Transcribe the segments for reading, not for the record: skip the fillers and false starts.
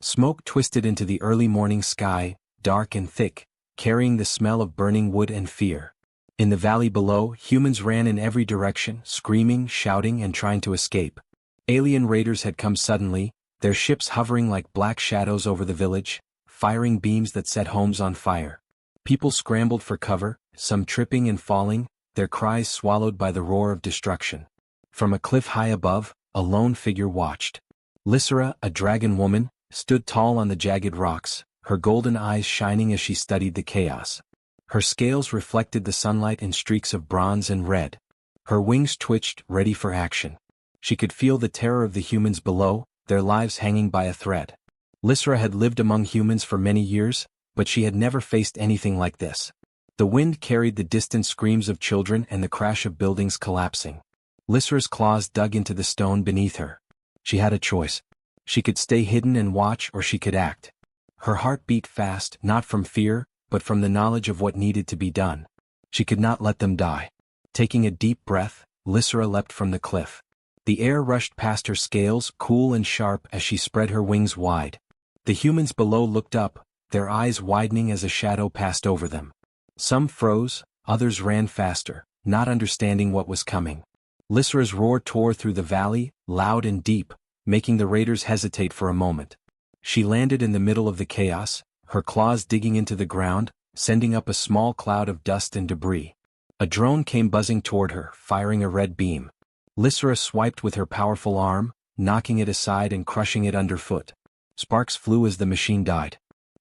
Smoke twisted into the early morning sky, dark and thick, carrying the smell of burning wood and fear. In the valley below, humans ran in every direction, screaming, shouting, and trying to escape. Alien raiders had come suddenly, their ships hovering like black shadows over the village, firing beams that set homes on fire. People scrambled for cover, some tripping and falling, their cries swallowed by the roar of destruction. From a cliff high above, a lone figure watched. Lysera, a dragon woman, stood tall on the jagged rocks, her golden eyes shining as she studied the chaos. Her scales reflected the sunlight in streaks of bronze and red. Her wings twitched, ready for action. She could feel the terror of the humans below, their lives hanging by a thread. Lysera had lived among humans for many years, but she had never faced anything like this. The wind carried the distant screams of children and the crash of buildings collapsing. Lysera's claws dug into the stone beneath her. She had a choice. She could stay hidden and watch, or she could act. Her heart beat fast, not from fear, but from the knowledge of what needed to be done. She could not let them die. Taking a deep breath, Lysera leapt from the cliff. The air rushed past her scales, cool and sharp as she spread her wings wide. The humans below looked up, their eyes widening as a shadow passed over them. Some froze, others ran faster, not understanding what was coming. Lysera's roar tore through the valley, loud and deep, making the raiders hesitate for a moment. She landed in the middle of the chaos, her claws digging into the ground, sending up a small cloud of dust and debris. A drone came buzzing toward her, firing a red beam. Lysera swiped with her powerful arm, knocking it aside and crushing it underfoot. Sparks flew as the machine died.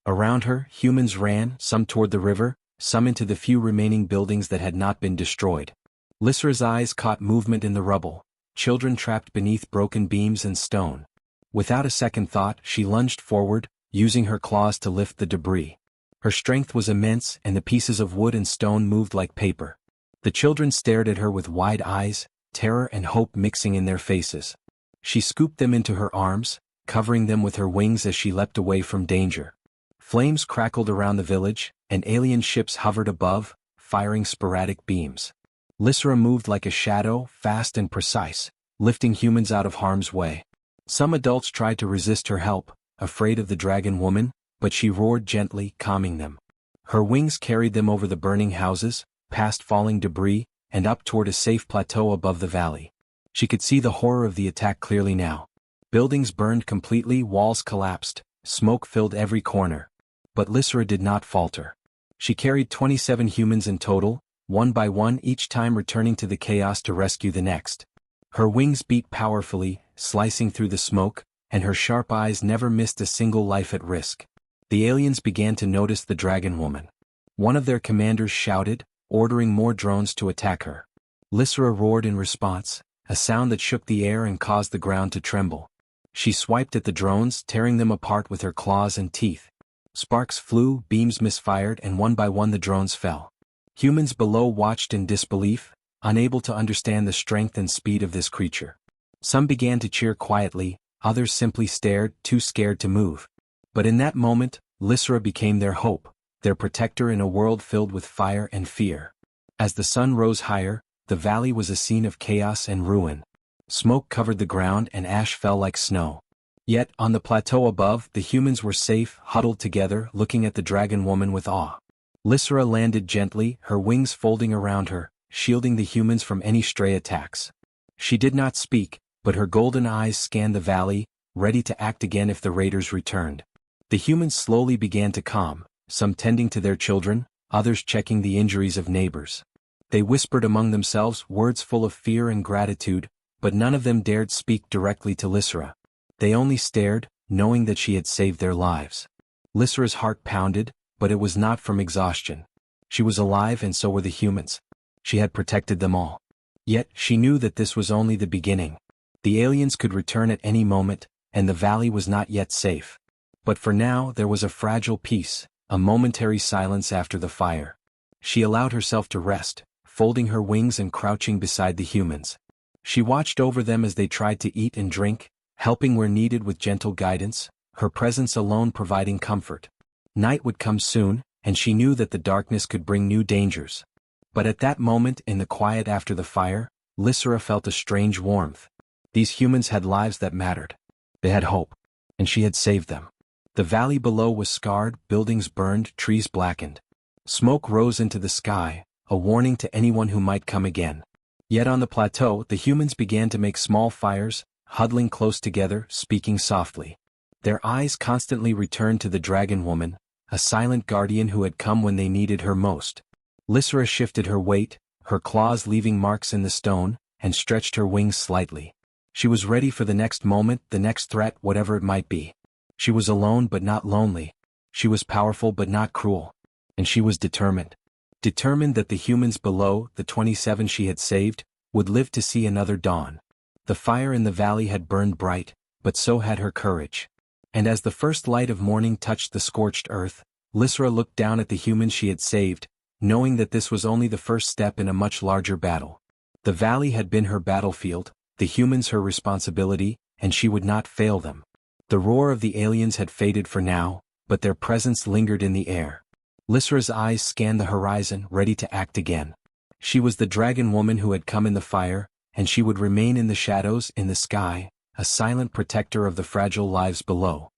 Around her, humans ran, some toward the river, some into the few remaining buildings that had not been destroyed. Lysera's eyes caught movement in the rubble, children trapped beneath broken beams and stone. Without a second thought, she lunged forward, using her claws to lift the debris. Her strength was immense, and the pieces of wood and stone moved like paper. The children stared at her with wide eyes, terror and hope mixing in their faces. She scooped them into her arms, covering them with her wings as she leapt away from danger. Flames crackled around the village, and alien ships hovered above, firing sporadic beams. Lysera moved like a shadow, fast and precise, lifting humans out of harm's way. Some adults tried to resist her help, afraid of the dragon woman, but she roared gently, calming them. Her wings carried them over the burning houses, past falling debris, and up toward a safe plateau above the valley. She could see the horror of the attack clearly now. Buildings burned completely, walls collapsed, smoke filled every corner. But Lysera did not falter. She carried 27 humans in total, one by one, each time returning to the chaos to rescue the next. Her wings beat powerfully, slicing through the smoke, and her sharp eyes never missed a single life at risk. The aliens began to notice the dragon woman. One of their commanders shouted, ordering more drones to attack her. Lysera roared in response, a sound that shook the air and caused the ground to tremble. She swiped at the drones, tearing them apart with her claws and teeth. Sparks flew, beams misfired, and one by one the drones fell. Humans below watched in disbelief, unable to understand the strength and speed of this creature. Some began to cheer quietly, others simply stared, too scared to move. But in that moment, Lysera became their hope, their protector in a world filled with fire and fear. As the sun rose higher, the valley was a scene of chaos and ruin. Smoke covered the ground and ash fell like snow. Yet, on the plateau above, the humans were safe, huddled together, looking at the dragon woman with awe. Lysera landed gently, her wings folding around her, shielding the humans from any stray attacks. She did not speak, but her golden eyes scanned the valley, ready to act again if the raiders returned. The humans slowly began to calm, some tending to their children, others checking the injuries of neighbors. They whispered among themselves words full of fear and gratitude, but none of them dared speak directly to Lysera. They only stared, knowing that she had saved their lives. Lysera's heart pounded, but it was not from exhaustion. She was alive and so were the humans. She had protected them all. Yet, she knew that this was only the beginning. The aliens could return at any moment, and the valley was not yet safe. But for now there was a fragile peace, a momentary silence after the fire. She allowed herself to rest, folding her wings and crouching beside the humans. She watched over them as they tried to eat and drink, helping where needed with gentle guidance, her presence alone providing comfort. Night would come soon, and she knew that the darkness could bring new dangers. But at that moment in the quiet after the fire, Lysera felt a strange warmth. These humans had lives that mattered. They had hope, and she had saved them. The valley below was scarred, buildings burned, trees blackened. Smoke rose into the sky, a warning to anyone who might come again. Yet on the plateau the humans began to make small fires, huddling close together, speaking softly. Their eyes constantly returned to the Dragonwoman, a silent guardian who had come when they needed her most. Lysra shifted her weight, her claws leaving marks in the stone, and stretched her wings slightly. She was ready for the next moment, the next threat, whatever it might be. She was alone but not lonely. She was powerful but not cruel. And she was determined. Determined that the humans below, the 27 she had saved, would live to see another dawn. The fire in the valley had burned bright, but so had her courage. And as the first light of morning touched the scorched earth, Lysra looked down at the humans she had saved, knowing that this was only the first step in a much larger battle. The valley had been her battlefield, the humans her responsibility, and she would not fail them. The roar of the aliens had faded for now, but their presence lingered in the air. Lysra's eyes scanned the horizon, ready to act again. She was the Dragonwoman who had come in the fire, and she would remain in the shadows, in the sky, a silent protector of the fragile lives below.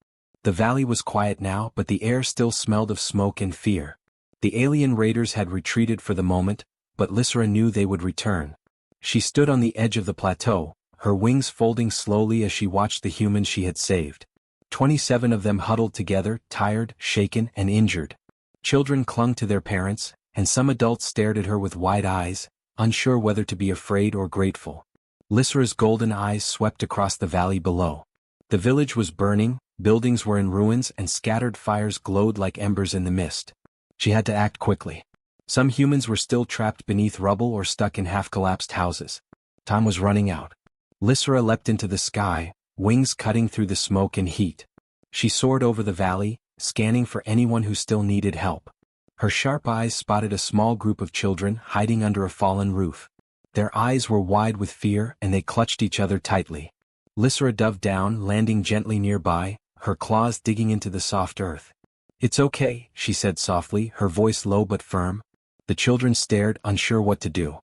The valley was quiet now, but the air still smelled of smoke and fear. The alien raiders had retreated for the moment, but Lysra knew they would return. She stood on the edge of the plateau, her wings folding slowly as she watched the humans she had saved. 27 of them huddled together, tired, shaken, and injured. Children clung to their parents, and some adults stared at her with wide eyes, unsure whether to be afraid or grateful. Lysra's golden eyes swept across the valley below. The village was burning, buildings were in ruins, and scattered fires glowed like embers in the mist. She had to act quickly. Some humans were still trapped beneath rubble or stuck in half-collapsed houses. Time was running out. Lysra leapt into the sky, wings cutting through the smoke and heat. She soared over the valley, scanning for anyone who still needed help. Her sharp eyes spotted a small group of children hiding under a fallen roof. Their eyes were wide with fear and they clutched each other tightly. Lysra dove down, landing gently nearby, her claws digging into the soft earth. "It's okay," she said softly, her voice low but firm. The children stared, unsure what to do.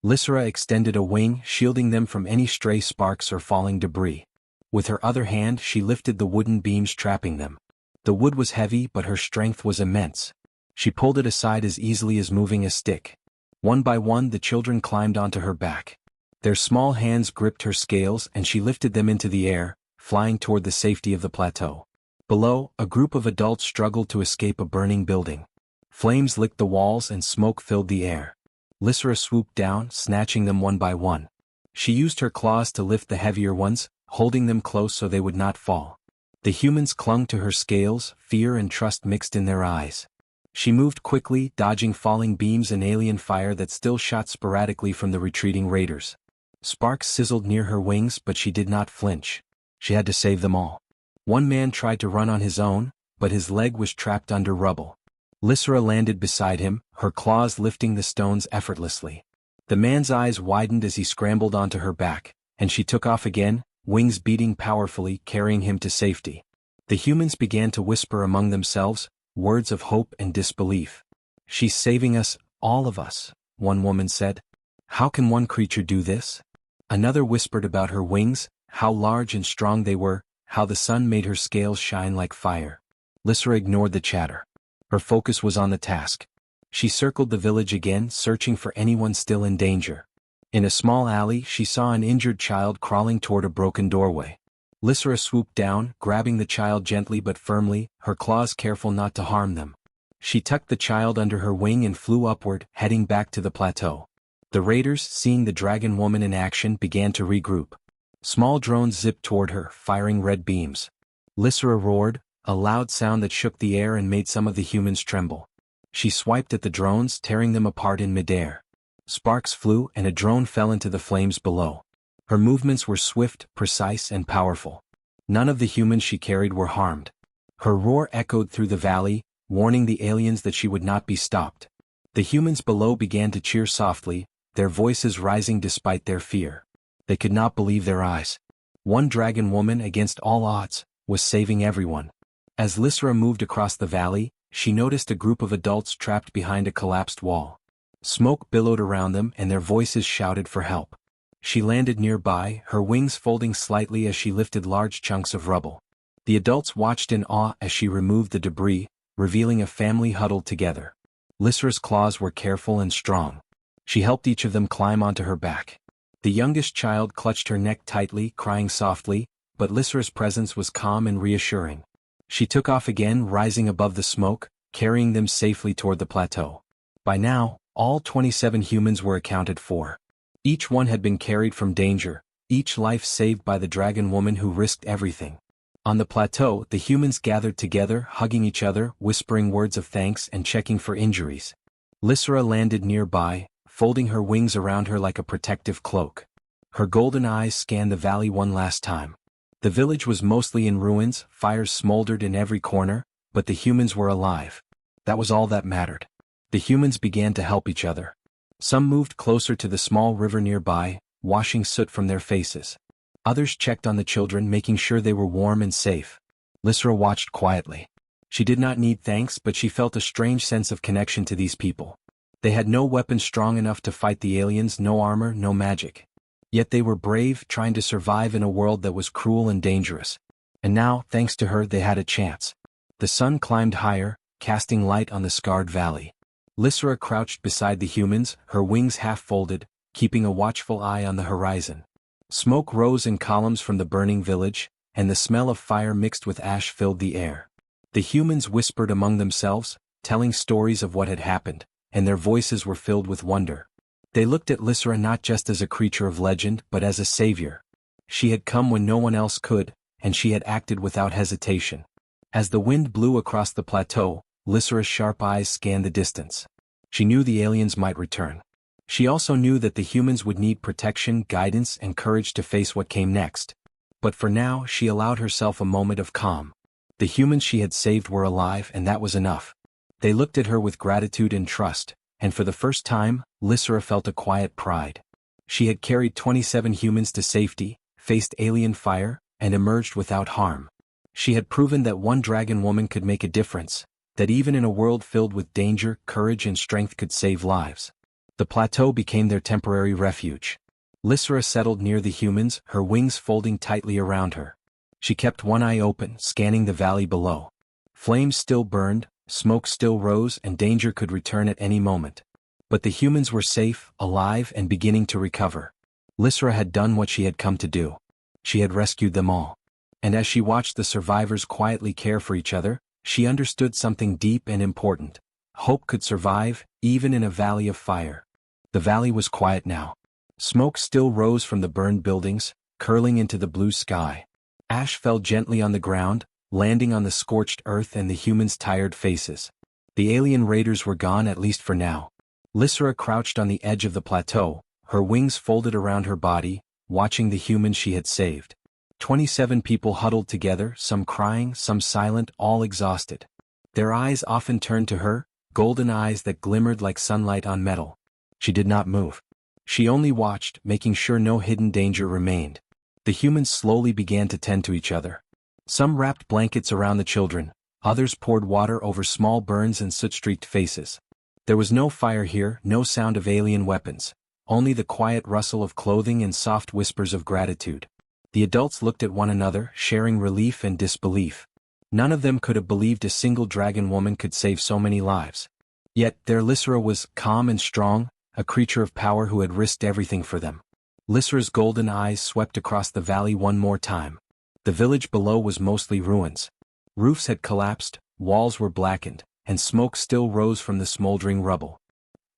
Lysra extended a wing, shielding them from any stray sparks or falling debris. With her other hand she lifted the wooden beams trapping them. The wood was heavy, but her strength was immense. She pulled it aside as easily as moving a stick. One by one the children climbed onto her back. Their small hands gripped her scales and she lifted them into the air, flying toward the safety of the plateau. Below, a group of adults struggled to escape a burning building. Flames licked the walls and smoke filled the air. Lysra swooped down, snatching them one by one. She used her claws to lift the heavier ones, holding them close so they would not fall. The humans clung to her scales, fear and trust mixed in their eyes. She moved quickly, dodging falling beams and alien fire that still shot sporadically from the retreating raiders. Sparks sizzled near her wings, but she did not flinch. She had to save them all. One man tried to run on his own, but his leg was trapped under rubble. Lysra landed beside him, her claws lifting the stones effortlessly. The man's eyes widened as he scrambled onto her back, and she took off again, wings beating powerfully, carrying him to safety. The humans began to whisper among themselves, words of hope and disbelief. "She's saving us, all of us," one woman said. "How can one creature do this?" Another whispered about her wings, how large and strong they were, how the sun made her scales shine like fire. Lysra ignored the chatter. Her focus was on the task. She circled the village again, searching for anyone still in danger. In a small alley she saw an injured child crawling toward a broken doorway. Lysra swooped down, grabbing the child gently but firmly, her claws careful not to harm them. She tucked the child under her wing and flew upward, heading back to the plateau. The raiders, seeing the Dragonwoman in action, began to regroup. Small drones zipped toward her, firing red beams. Lysra roared, a loud sound that shook the air and made some of the humans tremble. She swiped at the drones, tearing them apart in midair. Sparks flew and a drone fell into the flames below. Her movements were swift, precise, and powerful. None of the humans she carried were harmed. Her roar echoed through the valley, warning the aliens that she would not be stopped. The humans below began to cheer softly, their voices rising despite their fear. They could not believe their eyes. One Dragonwoman, against all odds, was saving everyone. As Lysra moved across the valley, she noticed a group of adults trapped behind a collapsed wall. Smoke billowed around them and their voices shouted for help. She landed nearby, her wings folding slightly as she lifted large chunks of rubble. The adults watched in awe as she removed the debris, revealing a family huddled together. Lysra's claws were careful and strong. She helped each of them climb onto her back. The youngest child clutched her neck tightly, crying softly, but Lysra's presence was calm and reassuring. She took off again, rising above the smoke, carrying them safely toward the plateau. By now, all 27 humans were accounted for. Each one had been carried from danger, each life saved by the Dragonwoman who risked everything. On the plateau, the humans gathered together, hugging each other, whispering words of thanks and checking for injuries. Lysra landed nearby, folding her wings around her like a protective cloak. Her golden eyes scanned the valley one last time. The village was mostly in ruins, fires smoldered in every corner, but the humans were alive. That was all that mattered. The humans began to help each other. Some moved closer to the small river nearby, washing soot from their faces. Others checked on the children, making sure they were warm and safe. Lysra watched quietly. She did not need thanks, but she felt a strange sense of connection to these people. They had no weapons strong enough to fight the aliens, no armor, no magic. Yet they were brave, trying to survive in a world that was cruel and dangerous. And now, thanks to her, they had a chance. The sun climbed higher, casting light on the scarred valley. Lysra crouched beside the humans, her wings half folded, keeping a watchful eye on the horizon. Smoke rose in columns from the burning village, and the smell of fire mixed with ash filled the air. The humans whispered among themselves, telling stories of what had happened, and their voices were filled with wonder. They looked at Lysra not just as a creature of legend, but as a savior. She had come when no one else could, and she had acted without hesitation. As the wind blew across the plateau, Lysra's sharp eyes scanned the distance. She knew the aliens might return. She also knew that the humans would need protection, guidance, and courage to face what came next. But for now, she allowed herself a moment of calm. The humans she had saved were alive, and that was enough. They looked at her with gratitude and trust, and for the first time, Lysra felt a quiet pride. She had carried 27 humans to safety, faced alien fire, and emerged without harm. She had proven that one Dragonwoman could make a difference, that even in a world filled with danger, courage and strength could save lives. The plateau became their temporary refuge. Lysra settled near the humans, her wings folding tightly around her. She kept one eye open, scanning the valley below. Flames still burned, smoke still rose, and danger could return at any moment. But the humans were safe, alive, and beginning to recover. Lysra had done what she had come to do. She had rescued them all. And as she watched the survivors quietly care for each other, she understood something deep and important. Hope could survive, even in a valley of fire. The valley was quiet now. Smoke still rose from the burned buildings, curling into the blue sky. Ash fell gently on the ground, landing on the scorched earth and the humans' tired faces. The alien raiders were gone, at least for now. Lysra crouched on the edge of the plateau, her wings folded around her body, watching the humans she had saved. 27 people huddled together, some crying, some silent, all exhausted. Their eyes often turned to her, golden eyes that glimmered like sunlight on metal. She did not move. She only watched, making sure no hidden danger remained. The humans slowly began to tend to each other. Some wrapped blankets around the children, others poured water over small burns and soot-streaked faces. There was no fire here, no sound of alien weapons, only the quiet rustle of clothing and soft whispers of gratitude. The adults looked at one another, sharing relief and disbelief. None of them could have believed a single Dragonwoman could save so many lives. Yet, their Lysra was calm and strong, a creature of power who had risked everything for them. Lysra's golden eyes swept across the valley one more time. The village below was mostly ruins. Roofs had collapsed, walls were blackened, and smoke still rose from the smoldering rubble.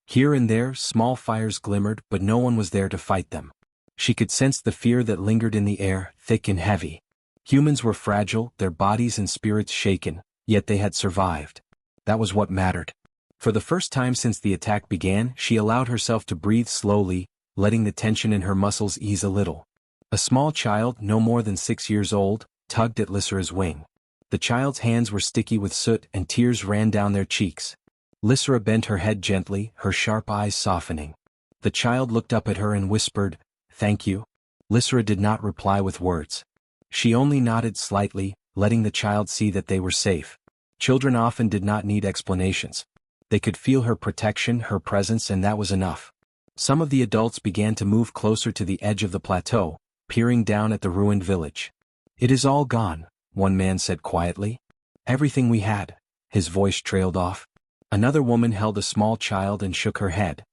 Here and there, small fires glimmered, but no one was there to fight them. She could sense the fear that lingered in the air, thick and heavy. Humans were fragile, their bodies and spirits shaken, yet they had survived. That was what mattered. For the first time since the attack began, she allowed herself to breathe slowly, letting the tension in her muscles ease a little. A small child, no more than 6 years old, tugged at Lysra's wing. The child's hands were sticky with soot and tears ran down their cheeks. Lysra bent her head gently, her sharp eyes softening. The child looked up at her and whispered, "Thank you." Lysra did not reply with words. She only nodded slightly, letting the child see that they were safe. Children often did not need explanations. They could feel her protection, her presence, and that was enough. Some of the adults began to move closer to the edge of the plateau, peering down at the ruined village. "It is all gone," one man said quietly. Everything we had. His voice trailed off. Another woman held a small child and shook her head.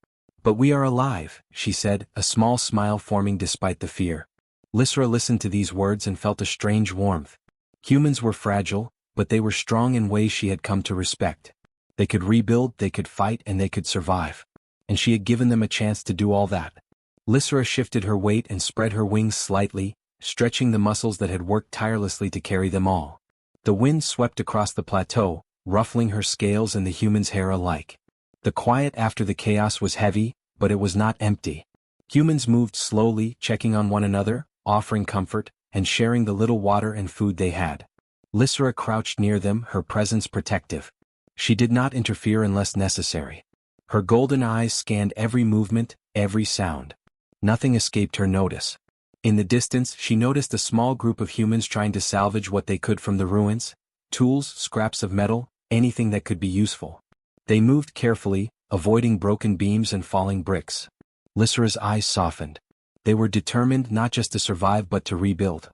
But we are alive, she said, a small smile forming despite the fear. Lysra listened to these words and felt a strange warmth. Humans were fragile, but they were strong in ways she had come to respect. They could rebuild, they could fight, and they could survive. And she had given them a chance to do all that. Lysra shifted her weight and spread her wings slightly, stretching the muscles that had worked tirelessly to carry them all. The wind swept across the plateau, ruffling her scales and the humans' hair alike. The quiet after the chaos was heavy, but it was not empty. Humans moved slowly, checking on one another, offering comfort, and sharing the little water and food they had. Lysra crouched near them, her presence protective. She did not interfere unless necessary. Her golden eyes scanned every movement, every sound. Nothing escaped her notice. In the distance, she noticed a small group of humans trying to salvage what they could from the ruins: tools, scraps of metal, anything that could be useful. They moved carefully, avoiding broken beams and falling bricks. Lysra's eyes softened. They were determined not just to survive but to rebuild.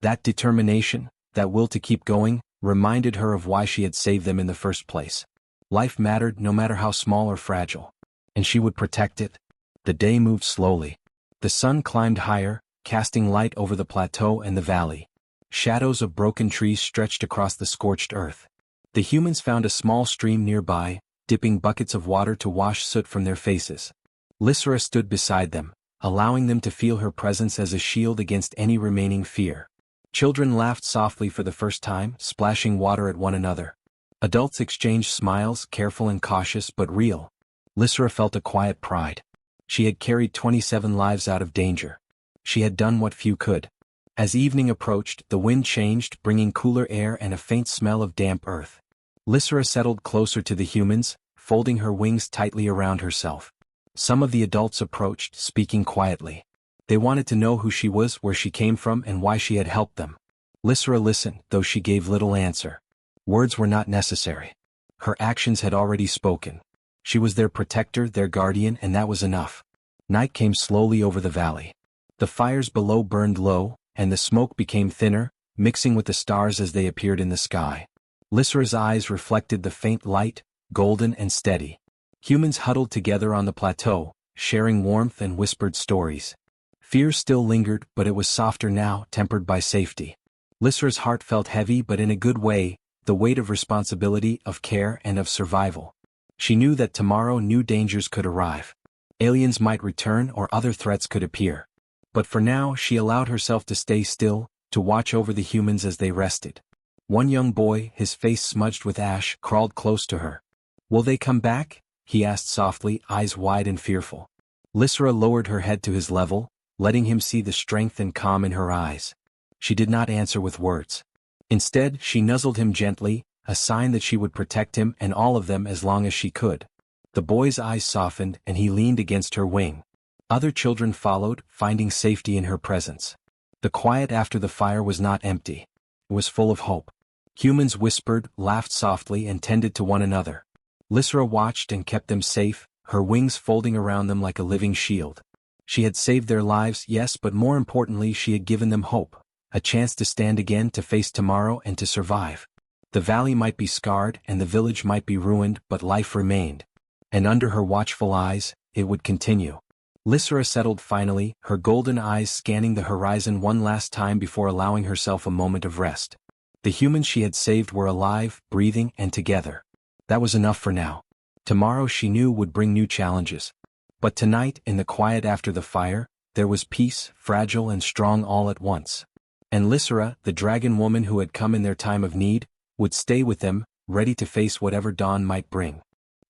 That determination, that will to keep going, reminded her of why she had saved them in the first place. Life mattered no matter how small or fragile. And she would protect it. The day moved slowly. The sun climbed higher, casting light over the plateau and the valley. Shadows of broken trees stretched across the scorched earth. The humans found a small stream nearby, dipping buckets of water to wash soot from their faces. Lysra stood beside them, allowing them to feel her presence as a shield against any remaining fear. Children laughed softly for the first time, splashing water at one another. Adults exchanged smiles, careful and cautious but real. Lysra felt a quiet pride. She had carried 27 lives out of danger. She had done what few could. As evening approached, the wind changed, bringing cooler air and a faint smell of damp earth. Lysra settled closer to the humans, folding her wings tightly around herself. Some of the adults approached, speaking quietly. They wanted to know who she was, where she came from, and why she had helped them. Lysra listened, though she gave little answer. Words were not necessary. Her actions had already spoken. She was their protector, their guardian, and that was enough. Night came slowly over the valley. The fires below burned low, and the smoke became thinner, mixing with the stars as they appeared in the sky. Lysra's eyes reflected the faint light, golden and steady. Humans huddled together on the plateau, sharing warmth and whispered stories. Fear still lingered, but it was softer now, tempered by safety. Lysra's heart felt heavy, but in a good way, the weight of responsibility, of care, and of survival. She knew that tomorrow new dangers could arrive. Aliens might return or other threats could appear. But for now she allowed herself to stay still, to watch over the humans as they rested. One young boy, his face smudged with ash, crawled close to her. "Will they come back?" he asked softly, eyes wide and fearful. Lysra lowered her head to his level, letting him see the strength and calm in her eyes. She did not answer with words. Instead, she nuzzled him gently, a sign that she would protect him and all of them as long as she could. The boy's eyes softened and he leaned against her wing. Other children followed, finding safety in her presence. The quiet after the fire was not empty. It was full of hope. Humans whispered, laughed softly, and tended to one another. Lysra watched and kept them safe, her wings folding around them like a living shield. She had saved their lives, yes, but more importantly she had given them hope, a chance to stand again, to face tomorrow and to survive. The valley might be scarred and the village might be ruined, but life remained. And under her watchful eyes, it would continue. Lysra settled finally, her golden eyes scanning the horizon one last time before allowing herself a moment of rest. The humans she had saved were alive, breathing, and together. That was enough for now. Tomorrow she knew would bring new challenges. But tonight, in the quiet after the fire, there was peace, fragile and strong all at once. And Lysra, the dragon woman who had come in their time of need, would stay with them, ready to face whatever dawn might bring.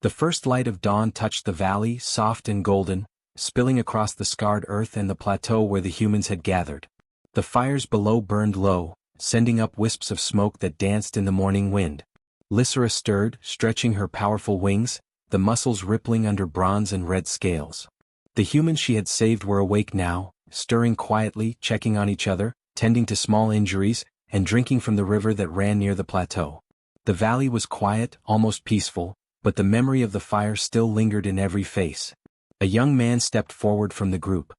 The first light of dawn touched the valley, soft and golden, spilling across the scarred earth and the plateau where the humans had gathered. The fires below burned low, sending up wisps of smoke that danced in the morning wind. Lysra stirred, stretching her powerful wings, the muscles rippling under bronze and red scales. The humans she had saved were awake now, stirring quietly, checking on each other, tending to small injuries, and drinking from the river that ran near the plateau. The valley was quiet, almost peaceful, but the memory of the fire still lingered in every face. A young man stepped forward from the group.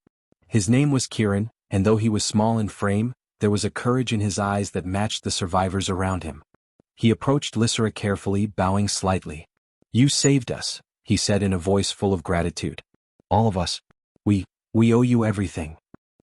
His name was Kieran, and though he was small in frame, there was a courage in his eyes that matched the survivors around him. He approached Lysra carefully, bowing slightly. "You saved us," he said in a voice full of gratitude. "All of us. We owe you everything."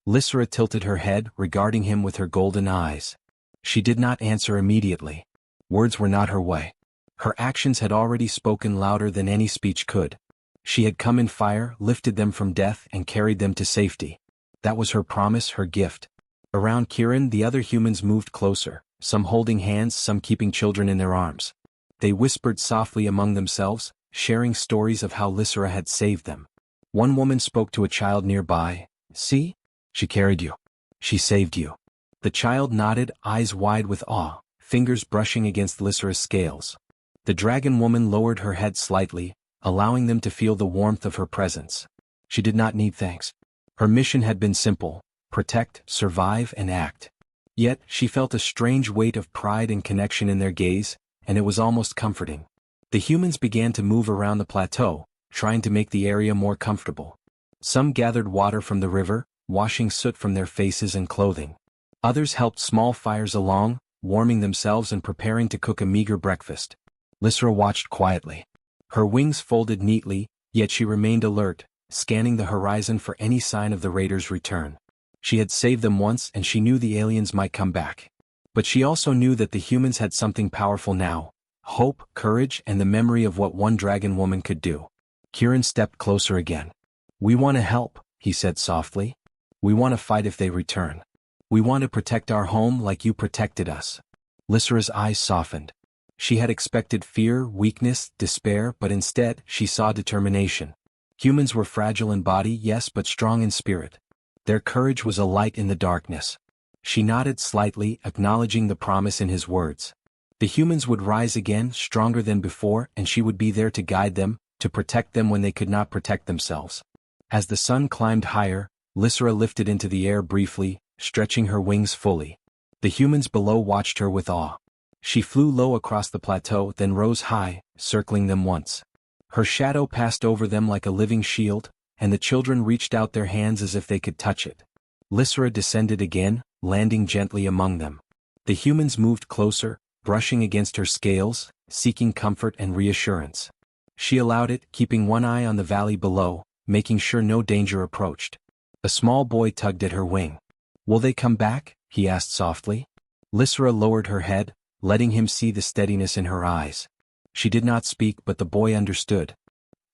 Lysra tilted her head, regarding him with her golden eyes. She did not answer immediately. Words were not her way. Her actions had already spoken louder than any speech could. She had come in fire, lifted them from death, and carried them to safety. That was her promise, her gift. Around Kieran, the other humans moved closer, some holding hands, some keeping children in their arms. They whispered softly among themselves, sharing stories of how Lysra had saved them. One woman spoke to a child nearby. "See? She carried you. She saved you." The child nodded, eyes wide with awe, fingers brushing against Lysra's scales. The dragon woman lowered her head slightly, allowing them to feel the warmth of her presence. She did not need thanks. Her mission had been simple: protect, survive, and act. Yet, she felt a strange weight of pride and connection in their gaze, and it was almost comforting. The humans began to move around the plateau, trying to make the area more comfortable. Some gathered water from the river, washing soot from their faces and clothing. Others helped small fires along, warming themselves and preparing to cook a meager breakfast. Lysra watched quietly. Her wings folded neatly, yet she remained alert, scanning the horizon for any sign of the raiders' return. She had saved them once and she knew the aliens might come back. But she also knew that the humans had something powerful now: hope, courage, and the memory of what one dragon woman could do. Kieran stepped closer again. "We want to help," he said softly. "We want to fight if they return. We want to protect our home like you protected us." Lysra's eyes softened. She had expected fear, weakness, despair, but instead, she saw determination. Humans were fragile in body, yes, but strong in spirit. Their courage was a light in the darkness. She nodded slightly, acknowledging the promise in his words. The humans would rise again, stronger than before, and she would be there to guide them, to protect them when they could not protect themselves. As the sun climbed higher, Lysra lifted into the air briefly, stretching her wings fully. The humans below watched her with awe. She flew low across the plateau, then rose high, circling them once. Her shadow passed over them like a living shield, and the children reached out their hands as if they could touch it. Lysra descended again, landing gently among them. The humans moved closer, brushing against her scales, seeking comfort and reassurance. She allowed it, keeping one eye on the valley below, making sure no danger approached. A small boy tugged at her wing. "Will they come back?" he asked softly. Lysra lowered her head, letting him see the steadiness in her eyes. She did not speak, but the boy understood.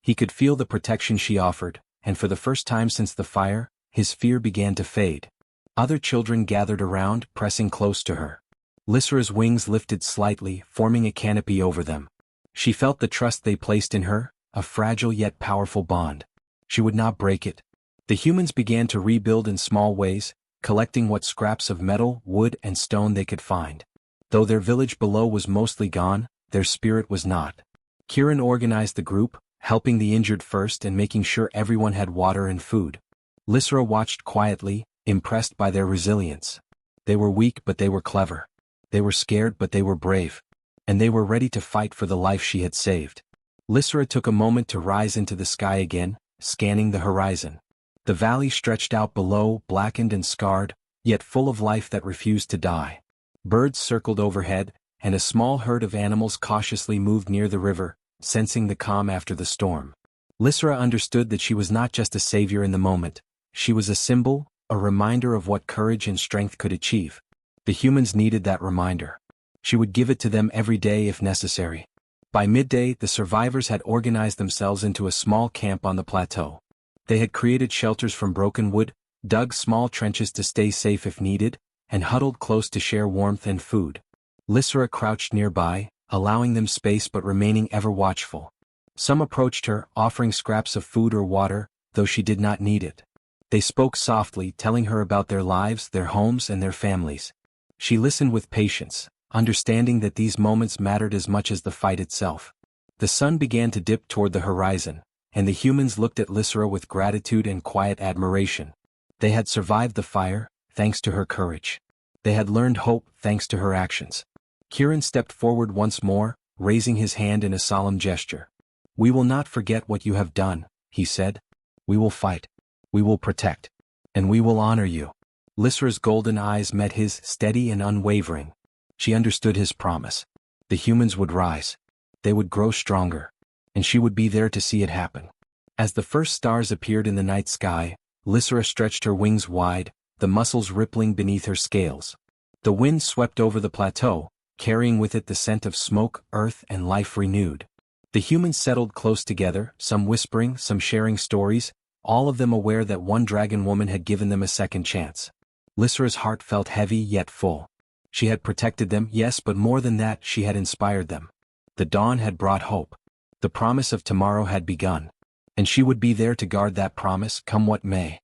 He could feel the protection she offered, and for the first time since the fire, his fear began to fade. Other children gathered around, pressing close to her. Lysra's wings lifted slightly, forming a canopy over them. She felt the trust they placed in her, a fragile yet powerful bond. She would not break it. The humans began to rebuild in small ways, collecting what scraps of metal, wood, and stone they could find. Though their village below was mostly gone, their spirit was not. Kieran organized the group, helping the injured first and making sure everyone had water and food. Lysra watched quietly, impressed by their resilience. They were weak, but they were clever. They were scared, but they were brave. And they were ready to fight for the life she had saved. Lysra took a moment to rise into the sky again, scanning the horizon. The valley stretched out below, blackened and scarred, yet full of life that refused to die. Birds circled overhead, and a small herd of animals cautiously moved near the river, sensing the calm after the storm. Lysra understood that she was not just a savior in the moment. She was a symbol, a reminder of what courage and strength could achieve. The humans needed that reminder. She would give it to them every day if necessary. By midday, the survivors had organized themselves into a small camp on the plateau. They had created shelters from broken wood, dug small trenches to stay safe if needed, and huddled close to share warmth and food. Lysra crouched nearby, allowing them space but remaining ever watchful. Some approached her, offering scraps of food or water, though she did not need it. They spoke softly, telling her about their lives, their homes, and their families. She listened with patience, understanding that these moments mattered as much as the fight itself. The sun began to dip toward the horizon, and the humans looked at Lysra with gratitude and quiet admiration. They had survived the fire, thanks to her courage. They had learned hope, thanks to her actions. Kieran stepped forward once more, raising his hand in a solemn gesture. "We will not forget what you have done," he said. "We will fight. We will protect. And we will honor you." Lysra's golden eyes met his, steady and unwavering. She understood his promise. The humans would rise. They would grow stronger. And she would be there to see it happen. As the first stars appeared in the night sky, Lysra stretched her wings wide, the muscles rippling beneath her scales. The wind swept over the plateau, carrying with it the scent of smoke, earth, and life renewed. The humans settled close together, some whispering, some sharing stories, all of them aware that one dragon woman had given them a second chance. Lysra's heart felt heavy yet full. She had protected them, yes, but more than that, she had inspired them. The dawn had brought hope. The promise of tomorrow had begun. And she would be there to guard that promise, come what may.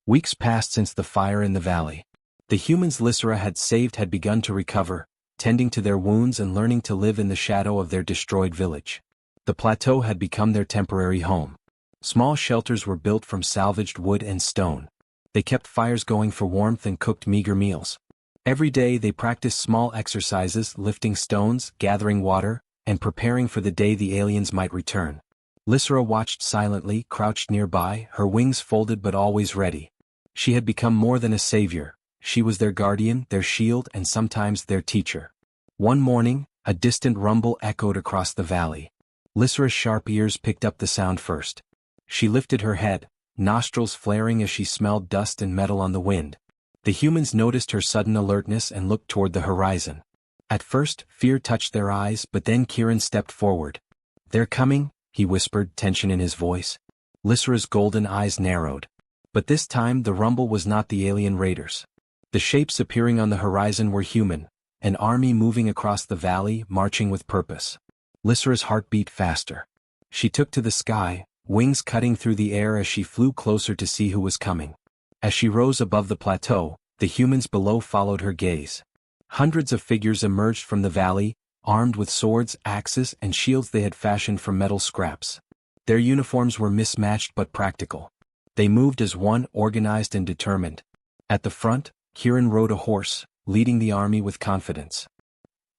Weeks passed since the fire in the valley. The humans Lysra had saved had begun to recover, tending to their wounds and learning to live in the shadow of their destroyed village. The plateau had become their temporary home. Small shelters were built from salvaged wood and stone. They kept fires going for warmth and cooked meager meals. Every day they practiced small exercises, lifting stones, gathering water, and preparing for the day the aliens might return. Lysra watched silently, crouched nearby, her wings folded but always ready. She had become more than a savior. She was their guardian, their shield, and sometimes their teacher. One morning, a distant rumble echoed across the valley. Lysra's sharp ears picked up the sound first. She lifted her head, nostrils flaring as she smelled dust and metal on the wind. The humans noticed her sudden alertness and looked toward the horizon. At first, fear touched their eyes, but then Kieran stepped forward. "They're coming," he whispered, tension in his voice. Lysra's golden eyes narrowed. But this time the rumble was not the alien raiders. The shapes appearing on the horizon were human, an army moving across the valley, marching with purpose. Lysra's heart beat faster. She took to the sky, wings cutting through the air as she flew closer to see who was coming. As she rose above the plateau, the humans below followed her gaze. Hundreds of figures emerged from the valley, armed with swords, axes, and shields they had fashioned from metal scraps. Their uniforms were mismatched but practical. They moved as one, organized and determined. At the front, Kieran rode a horse, leading the army with confidence.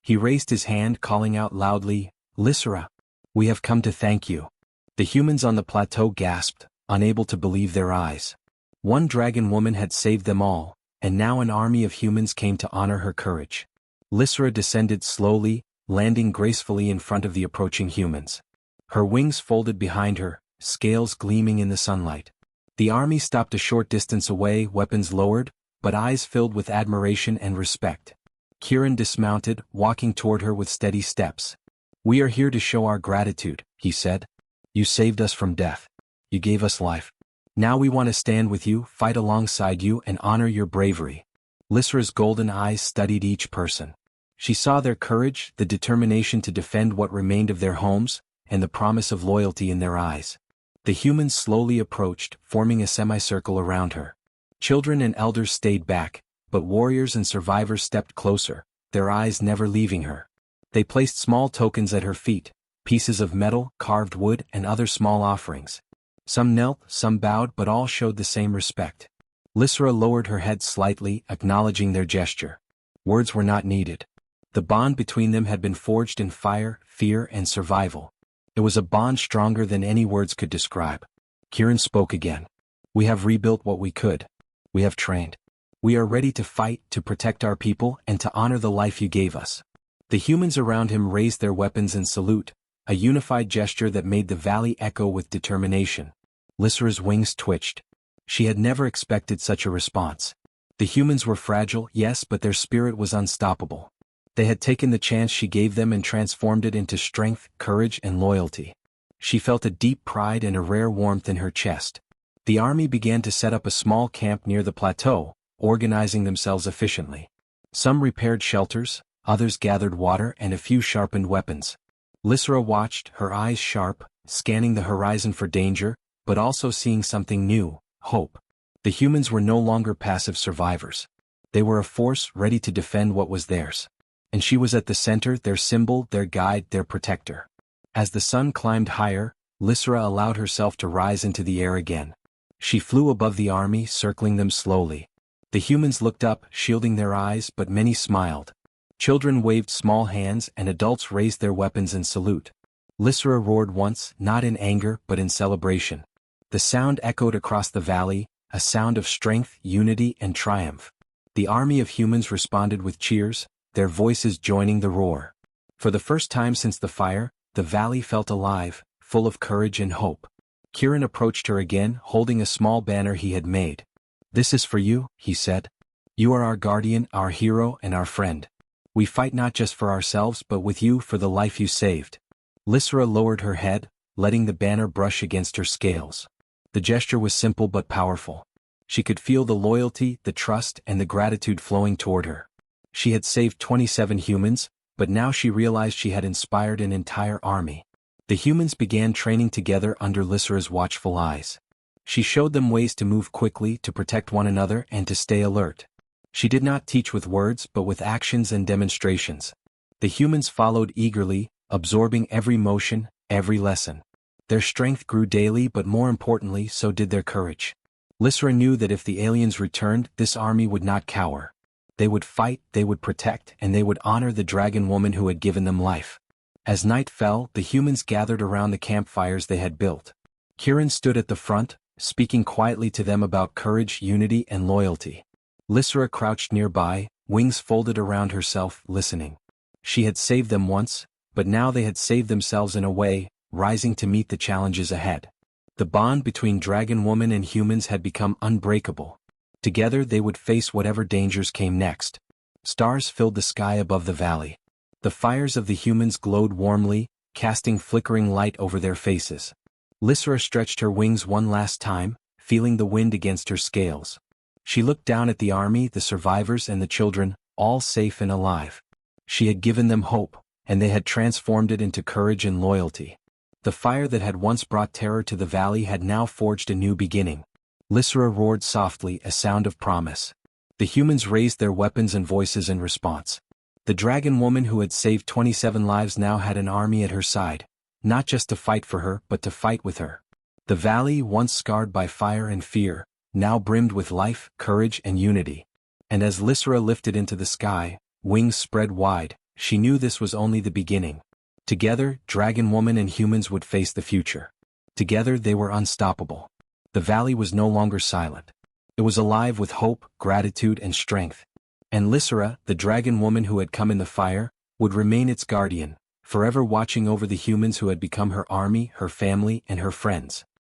He raised his hand, calling out loudly, "Lysra, we have come to thank you." The humans on the plateau gasped, unable to believe their eyes. One dragon woman had saved them all, and now an army of humans came to honor her courage. Lysra descended slowly, landing gracefully in front of the approaching humans. Her wings folded behind her, scales gleaming in the sunlight. The army stopped a short distance away, weapons lowered, but eyes filled with admiration and respect. Kieran dismounted, walking toward her with steady steps. "We are here to show our gratitude," he said. "You saved us from death. You gave us life. Now we want to stand with you, fight alongside you, and honor your bravery." Lysra's golden eyes studied each person. She saw their courage, the determination to defend what remained of their homes, and the promise of loyalty in their eyes. The humans slowly approached, forming a semicircle around her. Children and elders stayed back, but warriors and survivors stepped closer, their eyes never leaving her. They placed small tokens at her feet, pieces of metal, carved wood, and other small offerings. Some knelt, some bowed, but all showed the same respect. Lysra lowered her head slightly, acknowledging their gesture. Words were not needed. The bond between them had been forged in fire, fear, and survival. It was a bond stronger than any words could describe. Kieran spoke again. "We have rebuilt what we could. We have trained. We are ready to fight, to protect our people, and to honor the life you gave us." The humans around him raised their weapons in salute, a unified gesture that made the valley echo with determination. Lysra's wings twitched. She had never expected such a response. The humans were fragile, yes, but their spirit was unstoppable. They had taken the chance she gave them and transformed it into strength, courage, and loyalty. She felt a deep pride and a rare warmth in her chest. The army began to set up a small camp near the plateau, organizing themselves efficiently. Some repaired shelters, others gathered water, and a few sharpened weapons. Lysra watched, her eyes sharp, scanning the horizon for danger, but also seeing something new, hope. The humans were no longer passive survivors. They were a force ready to defend what was theirs. And she was at the center, their symbol, their guide, their protector. As the sun climbed higher, Lysra allowed herself to rise into the air again. She flew above the army, circling them slowly. The humans looked up, shielding their eyes, but many smiled. Children waved small hands and adults raised their weapons in salute. Lysra roared once, not in anger but in celebration. The sound echoed across the valley, a sound of strength, unity, and triumph. The army of humans responded with cheers, their voices joining the roar. For the first time since the fire, the valley felt alive, full of courage and hope. Kieran approached her again, holding a small banner he had made. "This is for you," he said. "You are our guardian, our hero, and our friend. We fight not just for ourselves but with you for the life you saved." Lysra lowered her head, letting the banner brush against her scales. The gesture was simple but powerful. She could feel the loyalty, the trust, and the gratitude flowing toward her. She had saved 27 humans, but now she realized she had inspired an entire army. The humans began training together under Lysra's watchful eyes. She showed them ways to move quickly, to protect one another, and to stay alert. She did not teach with words but with actions and demonstrations. The humans followed eagerly, absorbing every motion, every lesson. Their strength grew daily, but more importantly, so did their courage. Lysra knew that if the aliens returned, this army would not cower. They would fight, they would protect, and they would honor the Dragonwoman who had given them life. As night fell, the humans gathered around the campfires they had built. Kieran stood at the front, speaking quietly to them about courage, unity, and loyalty. Lysra crouched nearby, wings folded around herself, listening. She had saved them once, but now they had saved themselves in a way, rising to meet the challenges ahead. The bond between Dragonwoman and humans had become unbreakable. Together they would face whatever dangers came next. Stars filled the sky above the valley. The fires of the humans glowed warmly, casting flickering light over their faces. Lysra stretched her wings one last time, feeling the wind against her scales. She looked down at the army, the survivors, and the children, all safe and alive. She had given them hope, and they had transformed it into courage and loyalty. The fire that had once brought terror to the valley had now forged a new beginning. Lysra roared softly, a sound of promise. The humans raised their weapons and voices in response. The Dragonwoman who had saved 27 lives now had an army at her side, not just to fight for her but to fight with her. The valley, once scarred by fire and fear, now brimmed with life, courage, and unity. And as Lysra lifted into the sky, wings spread wide, she knew this was only the beginning. Together, Dragonwoman and humans would face the future. Together they were unstoppable. The valley was no longer silent. It was alive with hope, gratitude, and strength. And Lysra, the Dragonwoman who had come in the fire, would remain its guardian, forever watching over the humans who had become her army, her family, and her friends.